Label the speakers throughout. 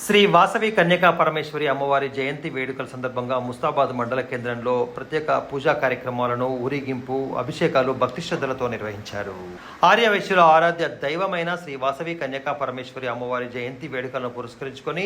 Speaker 1: శ్రీ వాసవి కన్యకా పరమేశ్వరి అమ్మవారి జయంతి వేడుకల సందర్భంగా ముస్తాబాద్ మండల కేంద్రంలో ప్రత్యేక పూజా కార్యక్రమాలను ఊరేగింపు అభిషేకాలు భక్తి శ్రద్ధలతో నిర్వహించారు. ఆర్యవైశ్యుల ఆరాధ్య దైవమైన శ్రీ వాసవి కన్యకా పరమేశ్వరి అమ్మవారి జయంతి వేడుకలను పురస్కరించుకొని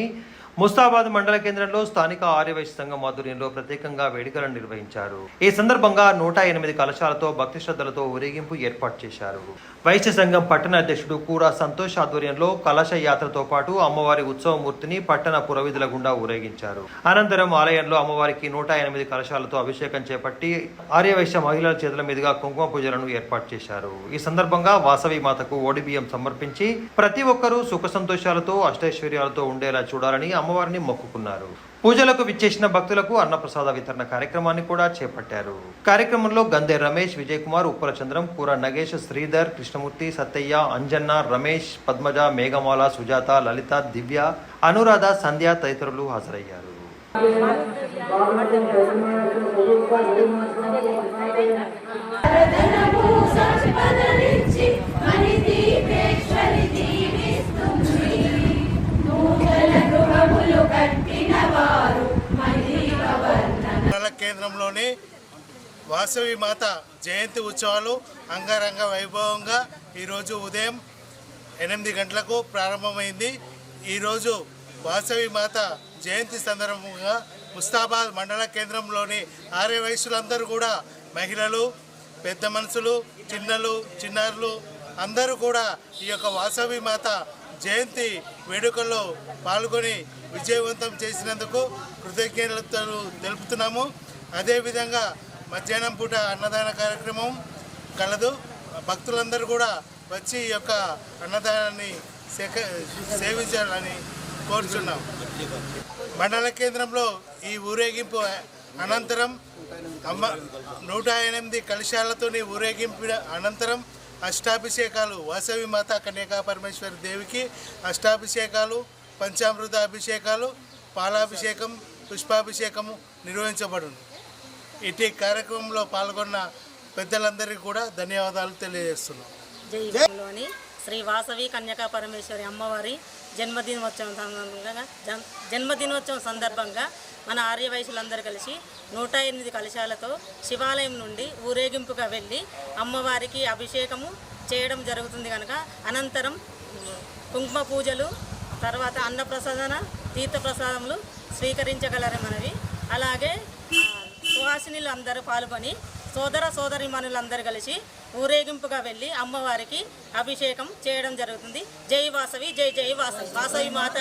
Speaker 1: ముస్తాబాద్ మండల కేంద్రంలో స్థానిక ఆర్యవైశ్య సంఘం ఆధ్వర్యంలో ప్రత్యేకంగా వేడుకలను నిర్వహించారు. ఈ సందర్భంగా 108 కలశాలతో భక్తి శ్రద్ధలతో ఊరేగింపు ఏర్పాటు చేశారు. వైశ్య సంఘం పట్టణ అధ్యక్షుడు కూరా సంతోష్ ఆధ్వర్యంలో కలశ యాత్రతో పాటు అమ్మవారి ఉత్సవమూర్తిని పట్టణ పురవీధుల గుండా ఊరేగించారు. అనంతరం ఆలయంలో అమ్మవారికి 108 కలశాలతో అభిషేకం చేపట్టి ఆర్యవైశ్య మహిళల చేతుల మీదుగా కుంకుమ పూజలను ఏర్పాటు చేశారు. ఈ సందర్భంగా వాసవి మాతకు ఓడిబియ్యం సమర్పించి ప్రతి ఒక్కరూ సుఖ సంతోషాలతో అష్టైశ్వర్యాలతో ఉండేలా చూడాలని అమ్మవారిని మొక్కుకున్నారు. పూజలకు విచ్చేసిన భక్తులకు అన్నప్రసాద వితరణ కార్యక్రమాన్ని కూడా చేపట్టారు. కార్యక్రమంలో గందే రమేష్, విజయ్ కుమార్, ఉప్పల చంద్రం, కూర నగేష్, శ్రీధర్, కృష్ణమూర్తి, సత్తయ్య, అంజన్న, రమేష్, పద్మజ, మేఘమాల, సుజాత, లలిత, దివ్య, అనురాధ, సంధ్య తదితరులు హాజరయ్యారు.
Speaker 2: కేంద్రంలోని వాసవి మాత జయంతి ఉత్సవాలు అంగరంగ వైభవంగా ఈరోజు ఉదయం 8 గంటలకు ప్రారంభమైంది. ఈరోజు వాసవి మాత జయంతి సందర్భంగా ముస్తాబాద్ మండల కేంద్రంలోని ఆర్యవైశ్యులందరూ కూడా మహిళలు, పెద్ద మనుషులు, చిన్నారులు అందరూ కూడా ఈ యొక్క వాసవి మాత జయంతి వేడుకల్లో పాల్గొని విజయవంతం చేసినందుకు కృతజ్ఞతలు తెలుపుతున్నాము. అదేవిధంగా మధ్యాహ్నం పూట అన్నదాన కార్యక్రమం కలదు. భక్తులందరూ కూడా వచ్చి ఈ యొక్క అన్నదానాన్ని సేవించాలని కోరుచున్నాం. మండల కేంద్రంలో ఈ ఊరేగింపు అనంతరం 108 కలశాలతో ఊరేగింపు అనంతరం అష్టాభిషేకాలు, వాసవి మాత కన్యకా పరమేశ్వరి దేవికి అష్టాభిషేకాలు, పంచామృత అభిషేకాలు, పాలాభిషేకం, పుష్పాభిషేకము నిర్వహించబడును. ఇటీ కార్యక్రమంలో పాల్గొన్న పెద్దలందరికీ కూడా ధన్యవాదాలు తెలియజేస్తున్నాం.
Speaker 3: జైలోని శ్రీ వాసవి కన్యకా పరమేశ్వరి అమ్మవారి జన్మదినోత్సవం సందర్భంగా మన ఆర్యవైశ్యులందరూ కలిసి 108 కలశాలతో శివాలయం నుండి ఊరేగింపుగా వెళ్ళి అమ్మవారికి అభిషేకము చేయడం జరుగుతుంది కనుక అనంతరం కుంకుమ పూజలు, తర్వాత అన్నప్రసాదన, తీర్థప్రసాదములు స్వీకరించగలరమనవి. అలాగే సుహాసినులు అందరూ పాల్గొని సోదరీమణులందరూ కలిసి ఊరేగింపుగా వెళ్ళి అమ్మవారికి అభిషేకం చేయడం జరుగుతుంది. జై వాసవి, జై జై వాసవి, వాసవి మాత.